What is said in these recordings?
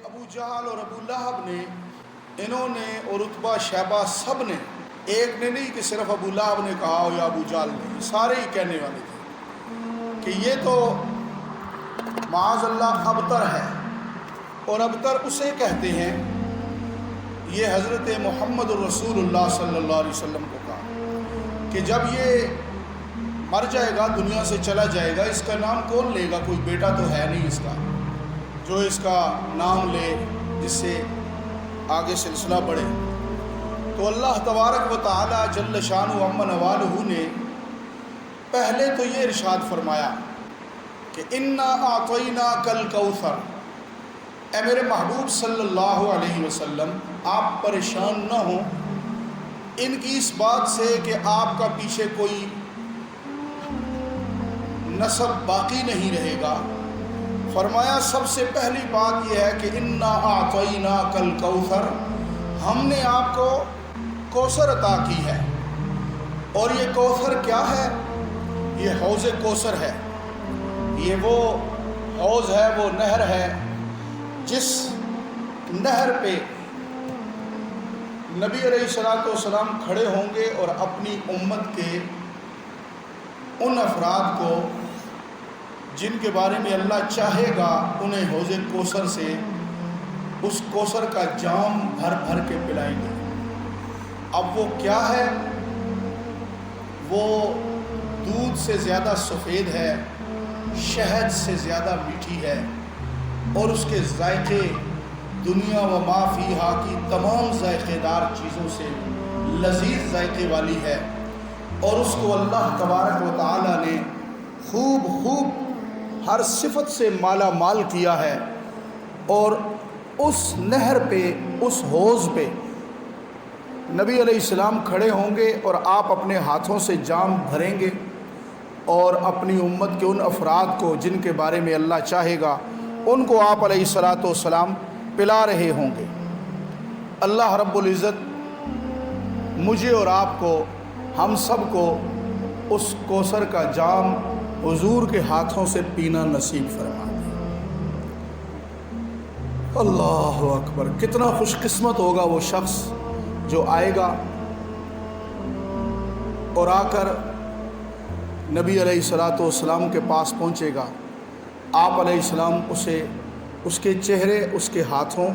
ابو جہل اور ابو لہب نے، انہوں نے، اور عتبہ شیبہ سب نے، ایک نے نہیں کہ صرف ابو لہب نے کہا ہو یا ابو جہل نے، سارے ہی کہنے والے تھے کہ یہ تو معاذ اللہ ابتر ہے، اور ابتر اسے کہتے ہیں، یہ حضرت محمد الرسول اللہ صلی اللہ علیہ وسلم کو کہا کہ جب یہ مر جائے گا، دنیا سے چلا جائے گا، اس کا نام کون لے گا؟ کوئی بیٹا تو ہے نہیں اس کا جو اس کا نام لے، جس سے آگے سلسلہ بڑھے۔ تو اللہ تبارک و تعالی جل شانہ عم نوالہ نے پہلے تو یہ ارشاد فرمایا کہ انا اعطیناک الکوثر، اے میرے محبوب صلی اللہ علیہ وسلم، آپ پریشان نہ ہوں ان کی اس بات سے کہ آپ کا پیچھے کوئی نسب باقی نہیں رہے گا۔ فرمایا سب سے پہلی بات یہ ہے کہ انا اعطیناک الکوثر، ہم نے آپ کو کوثر عطا کی ہے، اور یہ کوثر کیا ہے؟ یہ حوض کوثر ہے، یہ وہ حوض ہے، وہ نہر ہے جس نہر پہ نبی علیہ الصلوۃ والسلام کھڑے ہوں گے اور اپنی امت کے ان افراد کو جن کے بارے میں اللہ چاہے گا انہیں حوض کوثر سے اس کوثر کا جام بھر بھر کے پلائیں گے۔ اب وہ کیا ہے؟ وہ دودھ سے زیادہ سفید ہے، شہد سے زیادہ میٹھی ہے، اور اس کے ذائقے دنیا و ما فیہا کی تمام ذائقے دار چیزوں سے لذیذ ذائقے والی ہے، اور اس کو اللہ تبارک و تعالی نے خوب ہر صفت سے مالا مال کیا ہے۔ اور اس نہر پہ، اس حوض پہ نبی علیہ السلام کھڑے ہوں گے اور آپ اپنے ہاتھوں سے جام بھریں گے، اور اپنی امت کے ان افراد کو جن کے بارے میں اللہ چاہے گا ان کو آپ علیہ الصلوۃ والسلام پلا رہے ہوں گے۔ اللہ رب العزت مجھے اور آپ کو، ہم سب کو اس کوثر کا جام حضور کے ہاتھوں سے پینا نصیب فرما دے۔ اللہ اکبر! کتنا خوش قسمت ہوگا وہ شخص جو آئے گا اور آ کر نبی علیہ الصلوۃ والسلام کے پاس پہنچے گا۔ آپ علیہ السلام اسے، اس کے چہرے، اس کے ہاتھوں،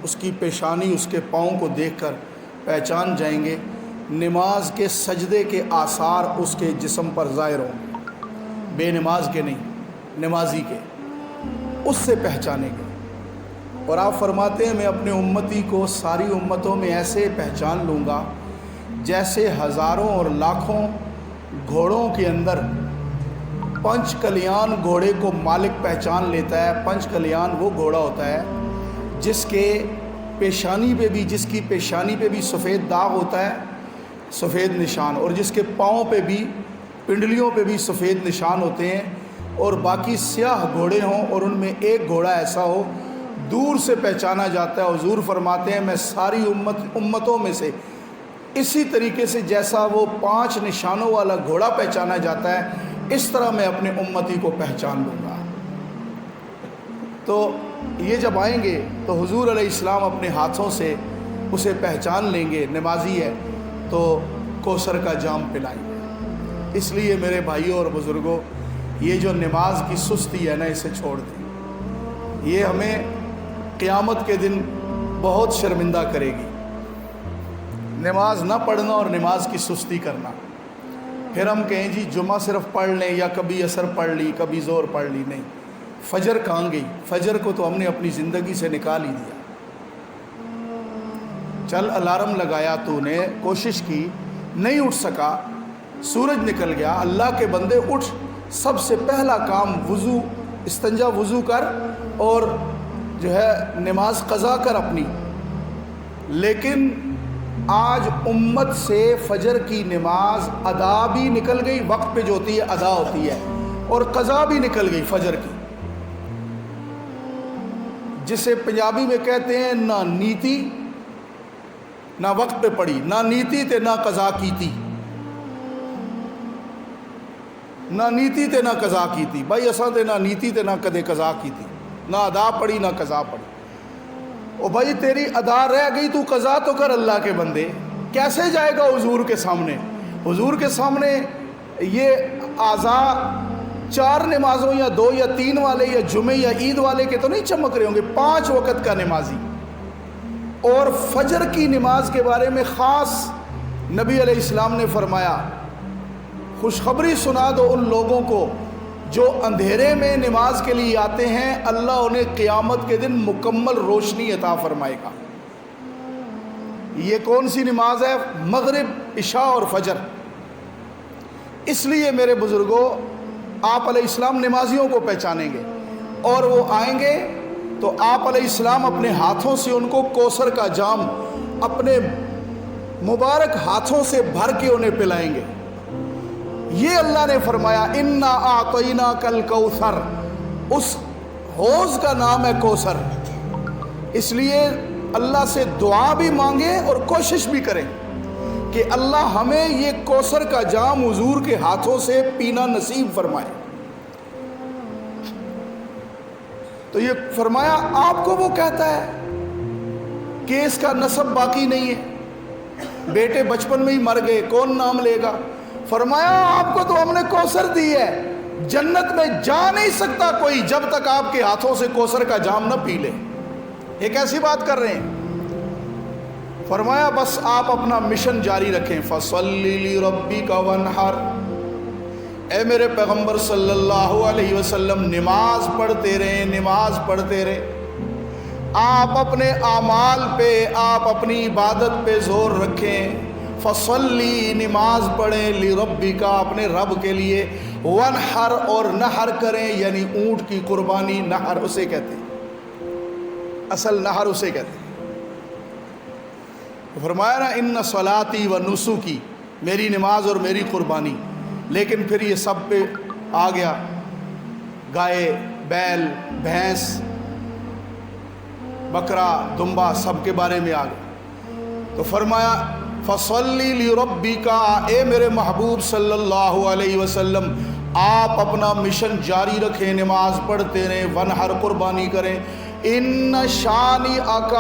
اس کی پیشانی، اس کے پاؤں کو دیکھ کر پہچان جائیں گے۔ نماز کے سجدے کے آثار اس کے جسم پر ظاہر ہوں گے، بے نماز کے نہیں، نمازی کے، اس سے پہچانیں گے۔ اور آپ فرماتے ہیں میں اپنے امتی کو ساری امتوں میں ایسے پہچان لوں گا جیسے ہزاروں اور لاکھوں گھوڑوں کے اندر پنچ کلیان گھوڑے کو مالک پہچان لیتا ہے۔ پنچ کلیان وہ گھوڑا ہوتا ہے جس کے پیشانی پہ بھی، جس کی پیشانی پہ بھی سفید داغ ہوتا ہے، سفید نشان، اور جس کے پاؤں پہ بھی، پنڈلیوں پہ بھی سفید نشان ہوتے ہیں، اور باقی سیاہ گھوڑے ہوں اور ان میں ایک گھوڑا ایسا ہو دور سے پہچانا جاتا ہے۔ حضور فرماتے ہیں میں ساری امتوں میں سے اسی طریقے سے جیسا وہ 5 نشانوں والا گھوڑا پہچانا جاتا ہے، اس طرح میں اپنے امتی کو پہچان لوں گا۔ تو یہ جب آئیں گے تو حضور علیہ السلام اپنے ہاتھوں سے اسے پہچان لیں گے، نمازی ہے تو کوثر کا جام پلائیں گے۔ اس لیے میرے بھائیوں اور بزرگوں، یہ جو نماز کی سستی ہے نا، اسے چھوڑ دیں، یہ ہمیں قیامت کے دن بہت شرمندہ کرے گی۔ نماز نہ پڑھنا اور نماز کی سستی کرنا، پھر ہم کہیں جی جمعہ صرف پڑھ لیں، یا کبھی عصر پڑھ لی، کبھی ظہر پڑھ لی، نہیں، فجر کہاں گئی؟ فجر کو تو ہم نے اپنی زندگی سے نکال ہی دیا۔ چل الارم لگایا تو نے، کوشش کی، نہیں اٹھ سکا، سورج نکل گیا، اللہ کے بندے اٹھ، سب سے پہلا کام وضو، استنجا وضو کر اور جو ہے نماز قضا کر اپنی۔ لیکن آج امت سے فجر کی نماز ادا بھی نکل گئی، وقت پہ جو ہوتی ہے ادا ہوتی ہے، اور قضا بھی نکل گئی فجر کی، جسے پنجابی میں کہتے ہیں نہ نیتی نہ وقت پہ پڑی، نہ نیتی تے نہ قضا کیتی، نہ نیتی تے نہ قضا کیتی۔ بھائی اساں تے نہ نیتی تے نہ کدے قضا کیتی، نہ ادا پڑھی نہ قضا پڑھی۔ او بھائی تیری ادا رہ گئی، تو قضا تو کر اللہ کے بندے، کیسے جائے گا حضور کے سامنے؟ حضور کے سامنے یہ اعضاء 4 نمازوں یا 2 یا 3 والے یا جمعے یا عید والے کے تو نہیں چمک رہے ہوں گے، 5 وقت کا نمازی۔ اور فجر کی نماز کے بارے میں خاص نبی علیہ السلام نے فرمایا، خوشخبری سنا دو ان لوگوں کو جو اندھیرے میں نماز کے لیے آتے ہیں، اللہ انہیں قیامت کے دن مکمل روشنی عطا فرمائے گا۔ یہ کون سی نماز ہے؟ مغرب، عشاء اور فجر۔ اس لیے میرے بزرگوں، آپ علیہ السلام نمازیوں کو پہچانیں گے، اور وہ آئیں گے تو آپ علیہ السلام اپنے ہاتھوں سے ان کو کوثر کا جام اپنے مبارک ہاتھوں سے بھر کے انہیں پلائیں گے۔ یہ اللہ نے فرمایا انا اعطیناک الکوثر، اس حوض کا نام ہے کوثر۔ اس لیے اللہ سے دعا بھی مانگے اور کوشش بھی کریں کہ اللہ ہمیں یہ کوثر کا جام حضور کے ہاتھوں سے پینا نصیب فرمائے۔ تو یہ فرمایا آپ کو وہ کہتا ہے کہ اس کا نسب باقی نہیں ہے، بیٹے بچپن میں ہی مر گئے، کون نام لے گا؟ فرمایا آپ کو تو ہم نے کوثر دی ہے، جنت میں جا نہیں سکتا کوئی جب تک آپ کے ہاتھوں سے کوثر کا جام نہ پی لے۔ ایک ایسی بات کر رہے ہیں۔ فرمایا بس آپ اپنا مشن جاری رکھیں، فَصَلِّ لِرَبِّكَ وَانْحَرْ، اے میرے پیغمبر صلی اللہ علیہ وسلم نماز پڑھتے رہیں، نماز پڑھتے رہیں۔ آپ اپنے اعمال پہ، آپ اپنی عبادت پہ زور رکھیں۔ فصلی، نماز پڑھیں، لربک، اپنے رب کے لیے، ونحر، اور نحر کریں، یعنی اونٹ کی قربانی، نحر اسے کہتے ہیں، اصل نحر اسے کہتے ہیں۔ فرمایا نا ان صلاتی و نسکی، میری نماز اور میری قربانی۔ لیکن پھر یہ سب پہ آ گیا، گائے، بیل، بھینس، بکرا، دمبا، سب کے بارے میں آ گیا۔ تو فرمایا فصلی لربک، اے میرے محبوب صلی اللہ علیہ وسلم آپ اپنا مشن جاری رکھیں، نماز پڑھتے رہیں، ونحر، قربانی کریں۔ ان شانئک،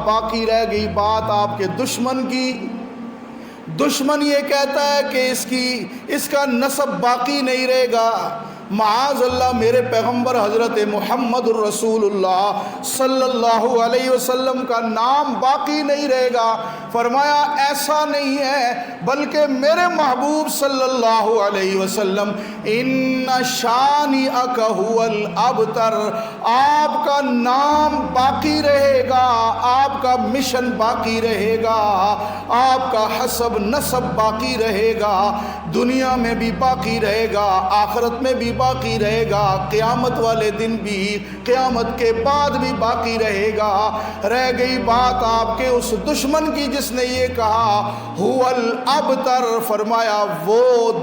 باقی رہ گئی بات آپ کے دشمن کی۔ دشمن یہ کہتا ہے کہ اس کا نسب باقی نہیں رہے گا۔ معاذ اللہ، میرے پیغمبر حضرت محمد الرسول اللہ صلی اللہ علیہ وسلم کا نام باقی نہیں رہے گا۔ فرمایا ایسا نہیں ہے، بلکہ میرے محبوب صلی اللہ علیہ وسلم ان شانئک هو الابتر، آپ کا نام باقی رہے گا، آپ کا مشن باقی رہے گا، آپ کا حسب نسب باقی رہے گا، دنیا میں بھی باقی رہے گا، آخرت میں بھی باقی رہے گا، قیامت والے دن بھی، قیامت کے بعد بھی باقی رہے گا۔ رہ گئی بات آپ کے اس دشمن کی جس نے یہ کہا هو الابتر، فرمایا وہ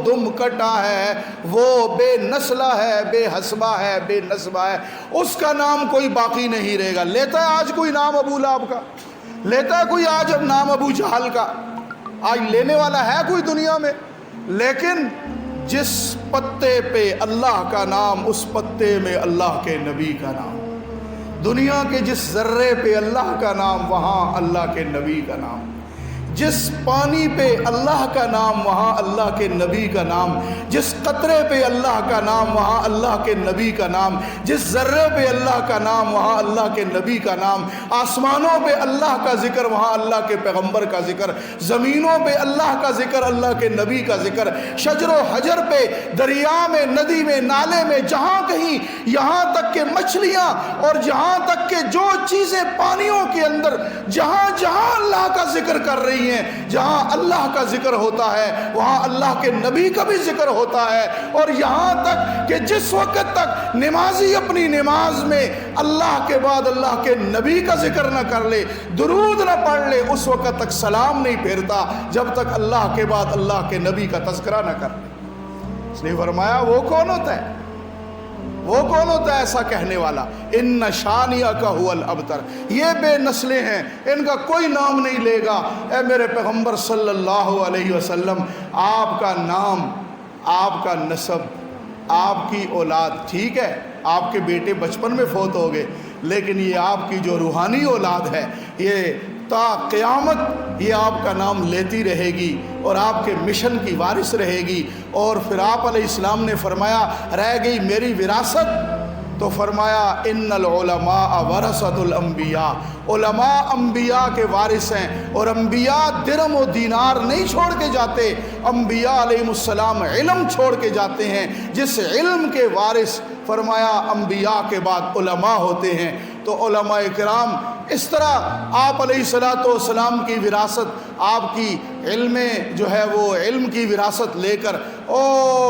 دم کٹا ہے، وہ بے نسلہ ہے، بے حسبہ ہے، بے نسبہ ہے، اس کا نام کوئی باقی نہیں رہے گا۔ لیتا ہے آج کوئی نام ابو لہب کا؟ لیتا ہے کوئی آج اب نام ابو جہل کا؟ آج لینے والا ہے کوئی دنیا میں؟ لیکن جس پتے پہ اللہ کا نام، اس پتے میں اللہ کے نبی کا نام۔ دنیا کے جس ذرے پہ اللہ کا نام، وہاں اللہ کے نبی کا نام۔ جس پانی پہ اللہ کا نام، وہاں اللہ کے نبی کا نام۔ جس قطرے پہ اللہ کا نام، وہاں اللہ کے نبی کا نام۔ جس ذرے پہ اللہ کا نام، وہاں اللہ کے نبی کا نام۔ آسمانوں پہ اللہ کا ذکر، وہاں اللہ کے پیغمبر کا ذکر۔ زمینوں پہ اللہ کا ذکر، اللہ کے نبی کا ذکر۔ شجر و حجر پہ، دریا میں، ندی میں، نالے میں، جہاں کہیں، یہاں تک کہ مچھلیاں اور جہاں تک کہ جو چیزیں پانیوں کے اندر، جہاں جہاں اللہ کا ذکر کر رہی ہیں، جہاں اللہ کا ذکر ہوتا ہے وہاں اللہ کے نبی کا بھی ذکر ہوتا ہے۔ اور یہاں تک کہ جس وقت تک نمازی اپنی نماز میں اللہ کے بعد اللہ کے نبی کا ذکر نہ کر لے، درود نہ پڑھ لے، اس وقت تک سلام نہیں پھیرتا جب تک اللہ کے بعد اللہ کے نبی کا تذکرہ نہ کر لے۔ اس نے فرمایا وہ کون ہوتا ہے؟ وہ کون ہوتا ہے ایسا کہنے والا؟ ان شانئک هو الابتر، یہ بے نسلیں ہیں، ان کا کوئی نام نہیں لے گا۔ اے میرے پیغمبر صلی اللہ علیہ وسلم، آپ کا نام، آپ کا نسب، آپ کی اولاد ٹھیک ہے، آپ کے بیٹے بچپن میں فوت ہو گئے، لیکن یہ آپ کی جو روحانی اولاد ہے یہ تا قیامت یہ آپ کا نام لیتی رہے گی اور آپ کے مشن کی وارث رہے گی۔ اور پھر آپ علیہ السلام نے فرمایا رہ گئی میری وراثت، تو فرمایا ان العلماء ورثۃ الانبیاء، علماء انبیاء کے وارث ہیں، اور انبیاء درہم و دینار نہیں چھوڑ کے جاتے، انبیاء علیہ السلام علم چھوڑ کے جاتے ہیں، جس علم کے وارث فرمایا انبیاء کے بعد علماء ہوتے ہیں۔ تو علماء کرام اس طرح آپ علیہ السلام کی وراثت، آپ کی علم جو ہے وہ علم کی وراثت لے کر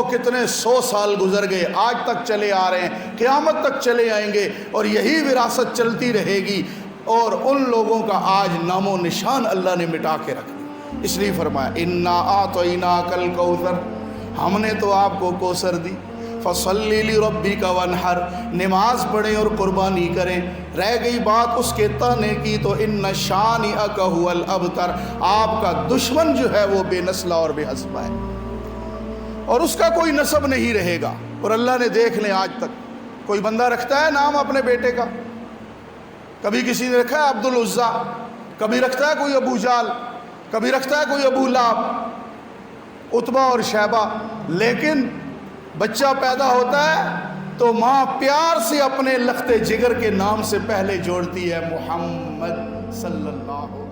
کتنے 100 سال گزر گئے، آج تک چلے آ رہے ہیں، قیامت تک چلے آئیں گے، اور یہی وراثت چلتی رہے گی، اور ان لوگوں کا آج نام و نشان اللہ نے مٹا کے رکھ دیا۔ اس لیے فرمایا انا اعطیناک الکوثر، ہم نے تو آپ کو کوثر دی، فصلی لربک وانحر، نماز پڑھیں اور قربانی کریں۔ رہ گئی بات اس کے تانے کی، تو ان شانئک ھو الابتر، آپ کا دشمن جو ہے وہ بے نسلہ اور بے حسبہ ہے، اور اس کا کوئی نسب نہیں رہے گا۔ اور اللہ نے دیکھ لیں آج تک کوئی بندہ رکھتا ہے نام اپنے بیٹے کا؟ کبھی کسی نے رکھا ہے عبد العزیٰ، کبھی رکھتا ہے کوئی ابو جال، کبھی رکھتا ہے کوئی ابو لہب، عتبہ اور شیبہ، لیکن بچہ پیدا ہوتا ہے تو ماں پیار سے اپنے لخت جگر کے نام سے پہلے جوڑتی ہے محمد صلی اللہ علیہ وسلم۔